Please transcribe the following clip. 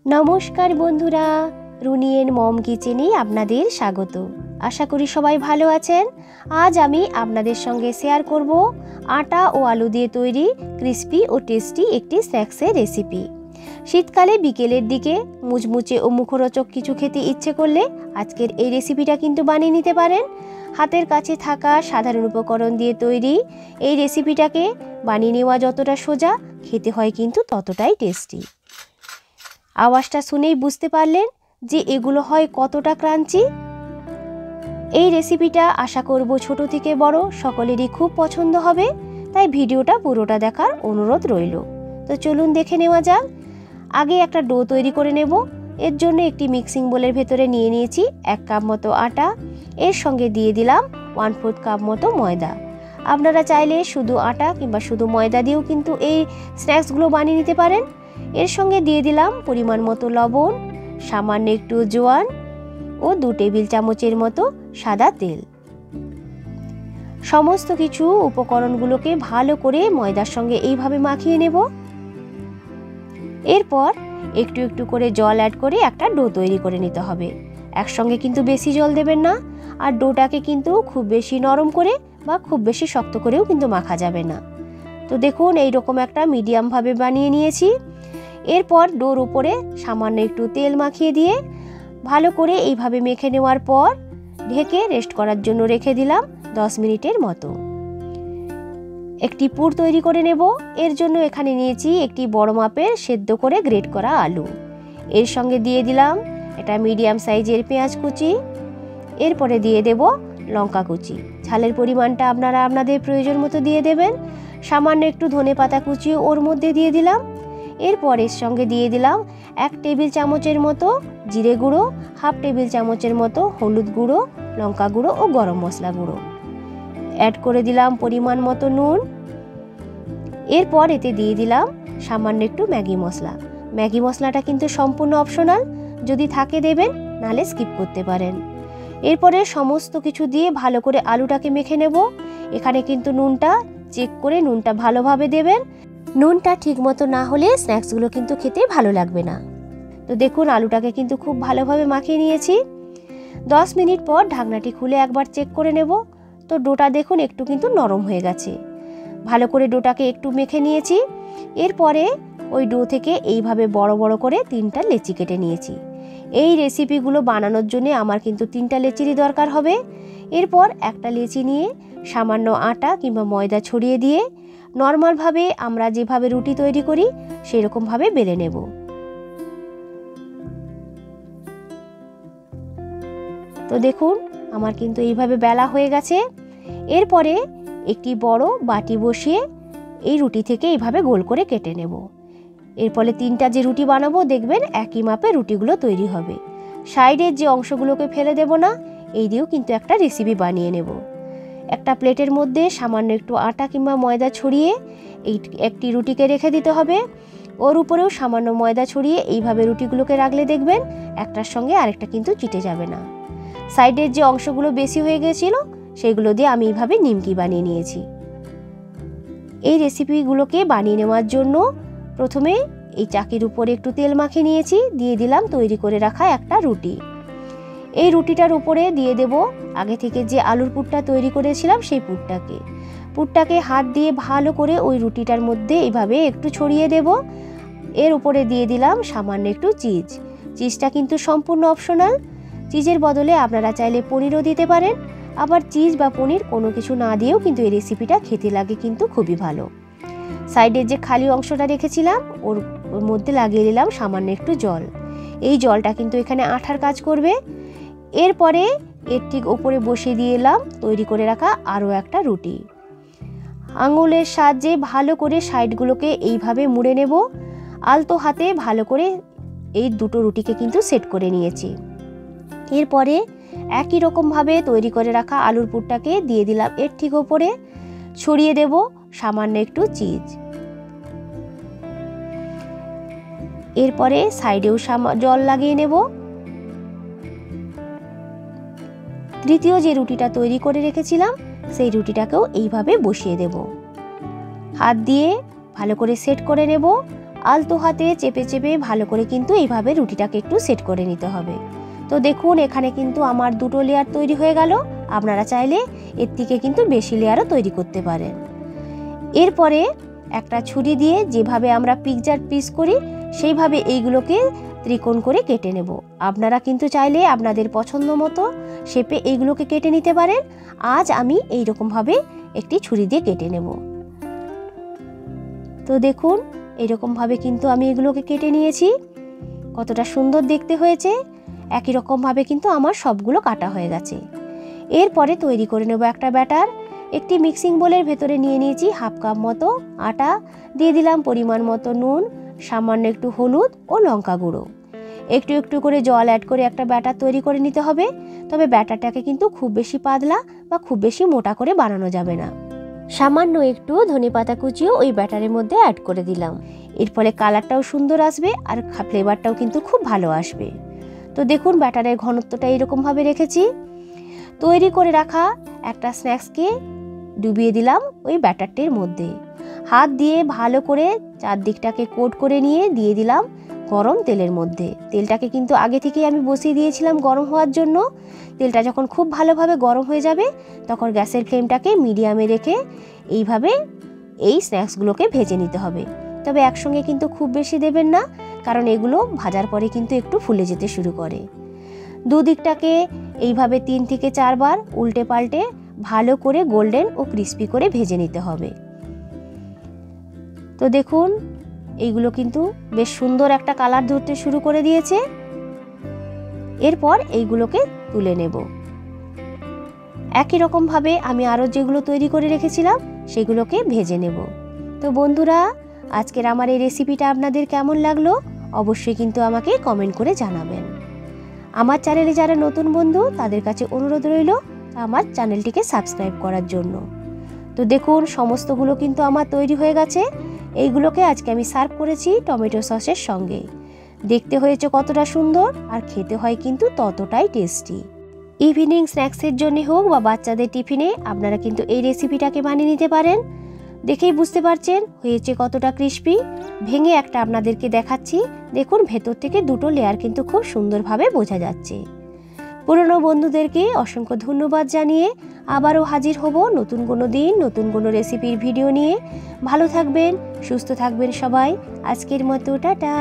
নমস্কার বন্ধুরা, Rooney and মম কিচেনে আপনাদের স্বাগত। আশা করি সবাই ভালো আছেন। আজ আমি আপনাদের সঙ্গে শেয়ার করব আটা ও আলু দিয়ে তৈরি ক্রিস্পি ও টেস্টি একটি স্ন্যাক্সের রেসিপি। শীতকালে বিকেলের দিকে মুচমুচে ও মুখরোচক কিছু খেতে ইচ্ছে করলে আজকের এই রেসিপিটা কিন্তু বানিয়ে নিতে পারেন। হাতের কাছে থাকা সাধারণ উপকরণ দিয়ে তৈরি এই রেসিপিটাকে বানিয়ে নেওয়া যতটা সোজা, খেতে হয় কিন্তু ততটাই টেস্টি। আওয়াজটা শুনেই বুঝতে পারলেন যে এগুলো হয় কতটা ক্রাঞ্চি। এই রেসিপিটা আশা করব ছোট থেকে বড় সকলেরই খুব পছন্দ হবে, তাই ভিডিওটা পুরোটা দেখার অনুরোধ রইল। তো চলুন দেখে নেওয়া যাক। আগে একটা ডো তৈরি করে নেব। এর জন্য একটি মিক্সিং বোলের ভেতরে নিয়ে নিয়েছি 1 কাপ মতো আটা। এর সঙ্গে দিয়ে দিলাম 1/4 কাপ মতো ময়দা। আপনারা চাইলে শুধু আটা কিংবা শুধু ময়দা দিয়েও কিন্তু এই স্ন্যাক্সগুলো বানিয়ে নিতে পারেন। এর সঙ্গে দিয়ে দিলাম পরিমাণ মতো লবণ, সামান্য একটু জোয়ান ও 2 টেবিল চামচের মতো সাদা তেল। সমস্ত কিছু উপকরণগুলোকে ভালো করে ময়দার সঙ্গে এইভাবে মাখিয়ে নেব। এরপর একটু একটু করে জল অ্যাড করে একটা ডো তৈরি করে নিতে হবে। একসঙ্গে কিন্তু বেশি জল দেবেন না, আর ডোটাকে কিন্তু খুব বেশি নরম করে বা খুব বেশি শক্ত করেও কিন্তু মাখা যাবে না। তো দেখুন, এইরকম একটা মিডিয়ামভাবে বানিয়ে নিয়েছি। এরপর ডোর উপরে সামান্য একটু তেল মাখিয়ে দিয়ে ভালো করে এইভাবে মেখে নেওয়ার পর ঢেকে রেস্ট করার জন্য রেখে দিলাম 10 মিনিটের মতো। একটি পুর তৈরি করে নেব। এর জন্য এখানে নিয়েছি একটি বড় মাপের সেদ্ধ করে গ্রেট করা আলু। এর সঙ্গে দিয়ে দিলাম এটা মিডিয়াম সাইজের পেঁয়াজ কুচি। এরপরে দিয়ে দেব লঙ্কা কুচি। ঝালের পরিমাণটা আপনারা আপনাদের প্রয়োজন মতো দিয়ে দেবেন। সামান্য একটু ধনেপাতা কুচিও ওর মধ্যে দিয়ে দিলাম। এরপর এর সঙ্গে দিয়ে দিলাম 1 টেবিল চামচের মতো জিরে গুঁড়ো, 1/2 টেবিল চামচের মতো হলুদ গুঁড়ো, লঙ্কা গুঁড়ো ও গরম মশলা গুঁড়ো। অ্যাড করে দিলাম পরিমাণ মতো নুন। এরপর এতে দিয়ে দিলাম সামান্য একটু ম্যাগি মশলা। ম্যাগি মশলাটা কিন্তু সম্পূর্ণ অপশনাল, যদি থাকে দেবেন, নাহলে স্কিপ করতে পারেন। এরপরে সমস্ত কিছু দিয়ে ভালো করে আলুটাকে মেখে নেব। এখানে কিন্তু নুনটা চেক করে নুনটা ভালোভাবে দেবেন। নুনটা ঠিক মতো না হলে স্ন্যাক্সগুলো কিন্তু খেতে ভালো লাগবে না। তো দেখুন, আলুটাকে কিন্তু খুব ভালোভাবে মাখিয়ে নিয়েছি। 10 মিনিট পর ঢাকনাটি খুলে একবার চেক করে নেব। তো ডোটা দেখুন একটু কিন্তু নরম হয়ে গেছে। ভালো করে ডোটাকে একটু মেখে নিয়েছি। এরপরে ওই ডো থেকে এইভাবে বড় বড় করে 3টা লেচি কেটে নিয়েছি। এই রেসিপিগুলো বানানোর জন্য আমার কিন্তু 3টা লেচিরই দরকার হবে। এরপর একটা লেচি নিয়ে সামান্য আটা কিংবা ময়দা ছড়িয়ে দিয়ে নর্মালভাবে আমরা যেভাবে রুটি তৈরি করি সেরকমভাবে বেলে নেব। তো দেখুন, আমার কিন্তু এইভাবে বেলা হয়ে গেছে। এরপরে একটি বড় বাটি বসিয়ে এই রুটি থেকে এইভাবে গোল করে কেটে নেব। এর ফলে 3টা যে রুটি বানাবো দেখবেন একই মাপে রুটিগুলো তৈরি হবে। সাইডের যে অংশগুলোকে ফেলে দেব না, এই দিয়েও কিন্তু একটা রেসিপি বানিয়ে নেব। একটা প্লেটের মধ্যে সামান্য একটু আটা কিংবা ময়দা ছড়িয়ে এই একটি রুটিকে রেখে দিতে হবে। ওর উপরেও সামান্য ময়দা ছড়িয়ে এইভাবে রুটিগুলোকে রাখলে দেখবেন একটার সঙ্গে আরেকটা কিন্তু চিটে যাবে না। সাইডের যে অংশগুলো বেশি হয়ে গেছিল সেগুলো দিয়ে আমি এইভাবে নিমকি বানিয়ে নিয়েছি। এই রেসিপিগুলোকে বানিয়ে নেওয়ার জন্য প্রথমে এই চাকির উপরে একটু তেল মাখিয়ে নিয়েছি। দিয়ে দিলাম তৈরি করে রাখা একটা রুটি। এই রুটিটার উপরে দিয়ে দেব আগে থেকে যে আলুর পুরটা তৈরি করেছিলাম সেই পুরটাকে হাত দিয়ে ভালো করে ওই রুটিটার মধ্যে এইভাবে একটু ছড়িয়ে দেব। এর উপরে দিয়ে দিলাম সামান্য একটু চিজটা কিন্তু সম্পূর্ণ অপশনাল। চিজের বদলে আপনারা চাইলে পনিরও দিতে পারেন। আবার চিজ বা পনির কোনো কিছু না দিয়েও কিন্তু এই রেসিপিটা খেতে লাগে কিন্তু খুবই ভালো। সাইডের যে খালি অংশটা রেখেছিলাম ওর মধ্যে লাগিয়ে দিলাম সামান্য একটু জল। এই জলটা কিন্তু এখানে আঠার কাজ করবে। এরপরে এর ঠিক ওপরে বসিয়ে দিয়ে এলাম তৈরি করে রাখা আরও একটা রুটি। আঙুলের সাহায্যে ভালো করে সাইডগুলোকে এইভাবে মুড়ে নেব। আলতো হাতে ভালো করে এই দুটো রুটিকে কিন্তু সেট করে নিয়েছি। এরপরে একই রকমভাবে তৈরি করে রাখা আলুর পুরটাকে দিয়ে দিলাম এর ঠিক ওপরে। ছড়িয়ে দেব সামান্য একটু চিজ। এরপরে সাইডেও জল লাগিয়ে নেব। তৃতীয় যে রুটিটা তৈরি করে রেখেছিলাম সেই রুটিটাকেও এইভাবে বসিয়ে দেব। হাত দিয়ে ভালো করে সেট করে নেব আলতো হাতে চেপে চেপে ভালো করে কিন্তু এইভাবে রুটিটাকে একটু সেট করে নিতে হবে। তো দেখুন এখানে কিন্তু আমার 2টো লেয়ার তৈরি হয়ে গেল। আপনারা চাইলে এর থেকে কিন্তু বেশি লেয়ারও তৈরি করতে পারেন। এরপরে একটা ছুরি দিয়ে যেভাবে আমরা পিৎজার পিস করি সেইভাবে এইগুলোকে ত্রিকোণ করে কেটে নেব। আপনারা কিন্তু চাইলে আপনাদের পছন্দ মতো শেপে এইগুলোকে কেটে নিতে পারেন। আজ আমি এইরকমভাবে একটি ছুরি দিয়ে কেটে নেব। তো দেখুন এইরকমভাবে কিন্তু আমি এগুলোকে কেটে নিয়েছি। কতটা সুন্দর দেখতে হয়েছে। একই রকমভাবে কিন্তু আমার সবগুলো কাটা হয়ে গেছে। এরপরে তৈরি করে নেব একটা ব্যাটার। একটি মিক্সিং বোলের ভেতরে নিয়ে নিয়েছি 1/2 কাপ মতো আটা, দিয়ে দিলাম পরিমাণ মতো নুন, সামান্য একটু হলুদ ও লঙ্কা গুঁড়ো। একটু একটু করে জল অ্যাড করে একটা ব্যাটার তৈরি করে নিতে হবে। তবে ব্যাটারটাকে কিন্তু খুব বেশি পাতলা বা খুব বেশি মোটা করে বানানো যাবে না। সামান্য একটু ধনেপাতা কুচিও ওই ব্যাটারের মধ্যে অ্যাড করে দিলাম। এর ফলে কালারটাও সুন্দর আসবে আর ফ্লেভারটাও কিন্তু খুব ভালো আসবে। তো দেখুন ব্যাটারের ঘনত্বটা এরকমভাবে রেখেছি। তৈরি করে রাখা একটা স্ন্যাক্সকে ডুবিয়ে দিলাম ওই ব্যাটারটির মধ্যে। হাত দিয়ে ভালো করে চারদিকটাকে কোট করে নিয়ে দিয়ে দিলাম গরম তেলের মধ্যে। তেলটাকে কিন্তু আগে থেকেই আমি বসিয়ে দিয়েছিলাম গরম হওয়ার জন্য। তেলটা যখন খুব ভালোভাবে গরম হয়ে যাবে তখন গ্যাসের ফ্লেমটাকে মিডিয়ামে রেখে এইভাবে এই স্ন্যাক্সগুলোকে ভেজে নিতে হবে। তবে একসঙ্গে কিন্তু খুব বেশি দেবেন না, কারণ এগুলো ভাজার পরে কিন্তু একটু ফুলে যেতে শুরু করে। দুদিকটাকে এইভাবে 3 থেকে 4 বার উল্টে পাল্টে ভালো করে গোল্ডেন ও ক্রিস্পি করে ভেজে নিতে হবে। তো দেখুন এইগুলো কিন্তু বেশ সুন্দর একটা কালার ধরতে শুরু করে দিয়েছে। এরপর এইগুলোকে তুলে নেব। একই রকমভাবে আমি আরও যেগুলো তৈরি করে রেখেছিলাম সেগুলোকে ভেজে নেব। তো বন্ধুরা, আজকের আমার এই রেসিপিটা আপনাদের কেমন লাগলো অবশ্যই কিন্তু আমাকে কমেন্ট করে জানাবেন। আমার চ্যানেলে যারা নতুন বন্ধু তাদের কাছে অনুরোধ রইল আমার চ্যানেলটিকে সাবস্ক্রাইব করার জন্য। তো দেখুন সমস্তগুলো কিন্তু আমার তৈরি হয়ে গেছে। এইগুলোকে আজকে আমি সার্ভ করেছি টমেটো সসের সঙ্গে। দেখতে হয়েছে কতটা সুন্দর আর খেতে হয় কিন্তু ততটাই টেস্টি। ইভিনিং স্ন্যাক্সের জন্য হোক বা বাচ্চাদের টিফিনে আপনারা কিন্তু এই রেসিপিটাকে বানিয়ে নিতে পারেন। দেখেই বুঝতে পারছেন হয়েছে কতটা ক্রিস্পি। ভেঙে একটা আপনাদেরকে দেখাচ্ছি। দেখুন ভেতর থেকে 2টো লেয়ার কিন্তু খুব সুন্দরভাবে বোঝা যাচ্ছে। পুরনো বন্ধুদেরকে অসংখ্য ধন্যবাদ জানিয়ে আবারও হাজির হব নতুন কোনো দিন নতুন কোনো রেসিপির ভিডিও নিয়ে। ভালো থাকবেন, সুস্থ থাকবেন সবাই। আজকের মতো টাটা।